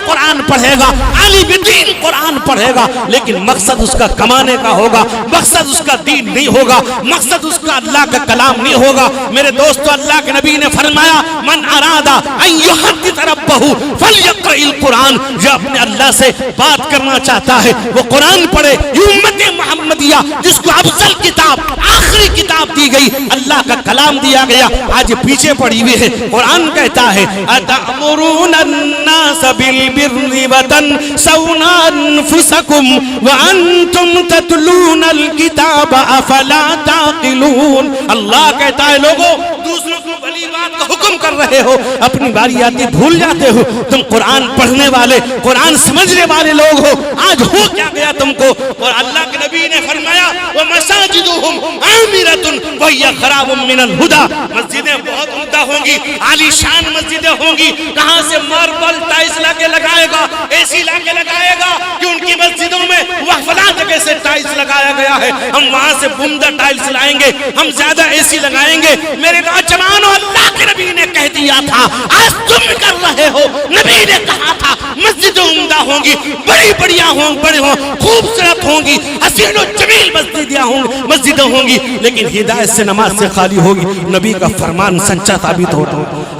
قرآن پڑھے گا، عالم دین قرآن پڑھے گا، لیکن مقصد اس کا کمانے کا ہوگا، مقصد اس کا دین نہیں ہوگا، مقصد اس کا اللہ کا کلام نہیں ہوگا۔ میرے دوستو اللہ کے نبی نے فرمایا من ارادہ ان یحدث ربہ فلیقرأ القرآن، جو اپنے اللہ سے بات کرنا چاہتا ہے وہ قرآن پڑھے۔ یہ امت محمدیہ جس کو افضل کتاب، آخری کتاب دی گئی، اللہ کا کلام دیا گیا، آج پیچھے پڑی ہوئی ہے۔ قرآن کہتا ہے اتأمرون الناس بالبر وتنسون انفسکم وانتم تتلون الکتاب افلا تعقلون۔ اللہ کہتا ہے لوگوں دوسروں کو بھلی بات کا حکم کر رہے ہو، اپنی باری آتی بھول جاتے ہو۔ تم قرآن پڑھنے والے، قرآن سمجھنے والے لوگ ہو، آج ہو کیا گیا تم کو؟ اور اللہ کے نبی نے فرمایا وَمَسَاجِدُهُمْ عَامِرَةٌ وَهِيَ خَرَابٌ مِّنَ الْهُدَى، مسجدیں بہت عمدہ ہوں گی، عالی شان مسجدیں ہوں گی، کہاں سے ماربل ٹائلز لا کے لگائے گا، اے سی لا کے لگائے گا کہ ان کی مسجدوں میں وہ فلاں جگہ سے ٹائلز لگایا گیا ہے، ہم وہاں سے بمدہ ٹائلز لائیں گے، ہم زیادہ اے سی لگائیں گے۔ میرے نوجوانوں اللہ کے نبی نے کہہ دیا تھا، آج تم کر رہے ہو، نبی نے کہا تھا مسجدیں عمدہ ہوں گی، بڑی بڑیاں ہوں، بڑے ہوں، خوبصورت ہوں گی، حسین و جمیل مسجدیں ہوں گی، لیکن ہدایت سے نماز سے خالی ہوگی، نبی کا فرمان سچا ثابت ہوتا۔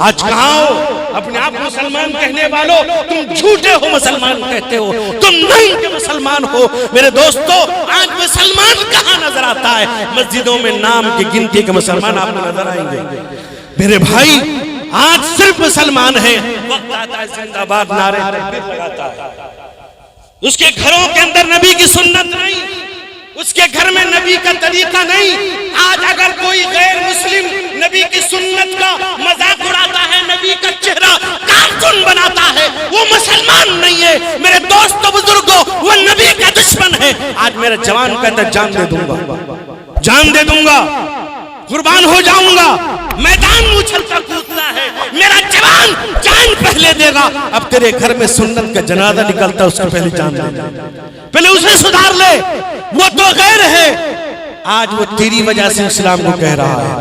آج کہاں ہو اپنے آپ مسلمان کہنے والوں؟ تم جھوٹے ہو مسلمان کہتے ہو، تم نہیں کہ مسلمان ہو۔ میرے دوستو آج مسلمان کہاں نظر آتا ہے؟ مسجدوں میں نام کی گنتی کے مسلمان آپ کو نظر آئیں گے۔ میرے بھائی آج صرف مسلمان ہیں، وقت آتا ہے زندہ باد نعرے تکبیر لگاتا ہے، اس کے گھروں کے اندر نبی کی سنت نہیں، اس کے گھر میں نبی کا طریقہ نہیں۔ آج اگر کوئی غیر مسلم نبی کی سنت کا مذاق اڑاتا ہے، نبی کا چہرہ کارٹون بناتا ہے، وہ مسلمان نہیں ہے۔ میرے دوستو بزرگوں وہ نبی کا دشمن ہے۔ آج میرے جوان کہتا ہے جان دے دوں گا، جان دے دوں گا، قربان ہو جاؤں گا، میدان اچھلتا کودتا ہے، میرا جوان جان پہلے دے گا۔ اب تیرے گھر میں سنت کا جنازہ نکلتا ہے، اس کو پہلے جان دے، پہلے اسے سدھار لے، وہ تو غیر ہے۔ آج وہ تیری وجہ سے اسلام کو کہہ رہا ہے،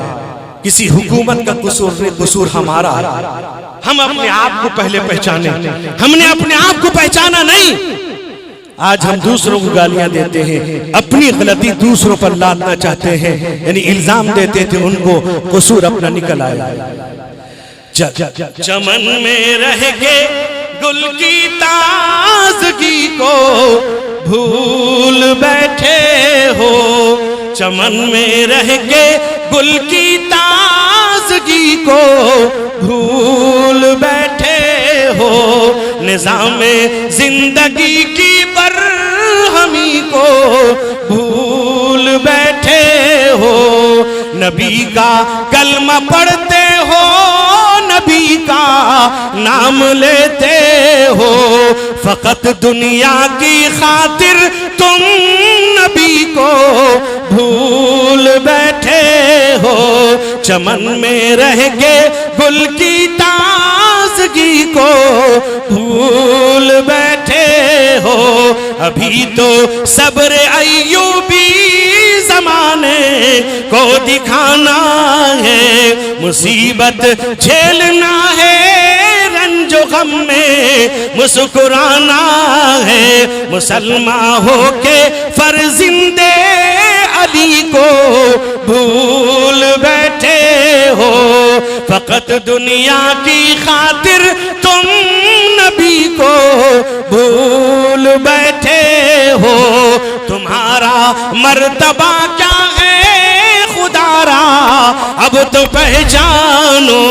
کسی حکومت کا قصور نہیں، قصور ہمارا ہے۔ ہم اپنے آپ کو پہلے پہچانے، ہم نے اپنے آپ کو پہچانا نہیں۔ آج ہم دوسروں کو گالیاں دیتے ہیں، اپنی غلطی دوسروں پر لادنا چاہتے ہیں، یعنی الزام دیتے تھے ان کو، قصور اپنا نکل آیا۔ چمن میں رہ کے گل کی تازگی کو بھول بیٹھے ہو، چمن میں رہ کے گل کی تازگی کو بھول بیٹھے ہو، نظام زندگی کی برہمی کو بھول بیٹھے ہو، نبی کا کلمہ پڑھتے ہو، نبی کا نام لیتے ہو، فقط دنیا کی خاطر تم نبی کو بھول بیٹھے ہو، چمن میں رہ کے گل کی تازگی کو بھول بیٹھے ہو، ابھی تو صبر ایوبی زمانے کو دکھانا ہے، مصیبت جھیلنا ہے، رنج و غم میں مسکرانا ہے، مسلمان ہو کے فرزندے علی کو بھول بیٹھے ہو، فقط دنیا کی خاطر تم نبی کو بھول بیٹھے ہو، تمہارا مرتبہ کیا ہے خدا را اب تو پہچانو،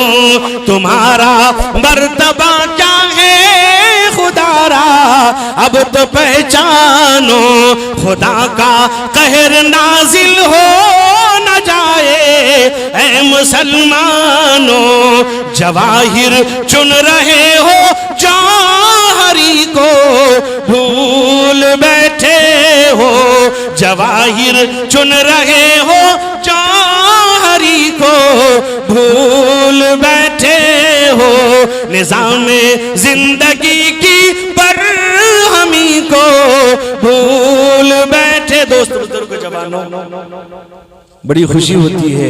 تمہارا مرتبہ کیا ہے خدا را اب تو پہچانو، خدا کا قہر نازل ہو نہ جائے اے مسلمانوں، جواہر چن رہے ہو جوہری کو بھول بیٹھے ہو، جواہر چن رہے ہو جوہری کو بھول بیٹھے ہو، نظام زندگی کی برہمی کو بھول بیٹھے۔ دوست بزرگ جوانوں، بڑی خوشی ہوتی ہے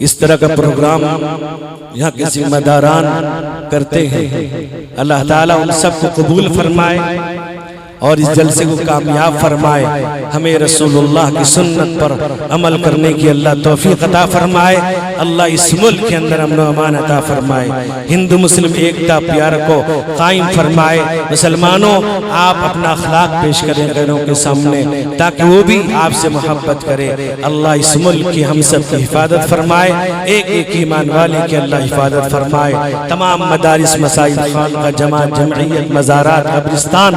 اس طرح کا پروگرام یہاں کے ذمہ داران کرتے ہیں، اللہ تعالیٰ ان سب کو قبول فرمائے اور اس جلسے کو کامیاب فرمائے، ہمیں رسول اللہ کی سنت پر عمل کرنے کی اللہ توفیق عطا فرمائے، اللہ اس ملک کے اندر امن و امان عطا فرمائے، ہندو مسلم ایکتا پیار کو قائم فرمائے۔ مسلمانوں، آپ اپنا اخلاق پیش کریں غیروں کے سامنے تاکہ وہ بھی آپ سے محبت کرے۔ اللہ اس ملک کی ہم سب کی حفاظت فرمائے، ایک ایک ایمان والے کی اللہ حفاظت فرمائے، تمام مدارس، مساجد، خانقاہ، جماعت، جمعیت، مزارات، قبرستان،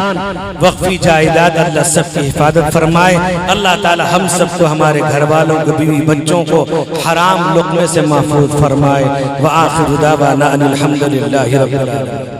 وقفی جائیداد، اللہ سب کی حفاظت فرمائے۔ اللہ تعالی ہم سب کو، ہمارے گھر والوں کو، بیوی بچوں کو حرام لقمے سے محفوظ فرمائے۔ وآخر دعوانا ان الحمدللہ رب العالمین۔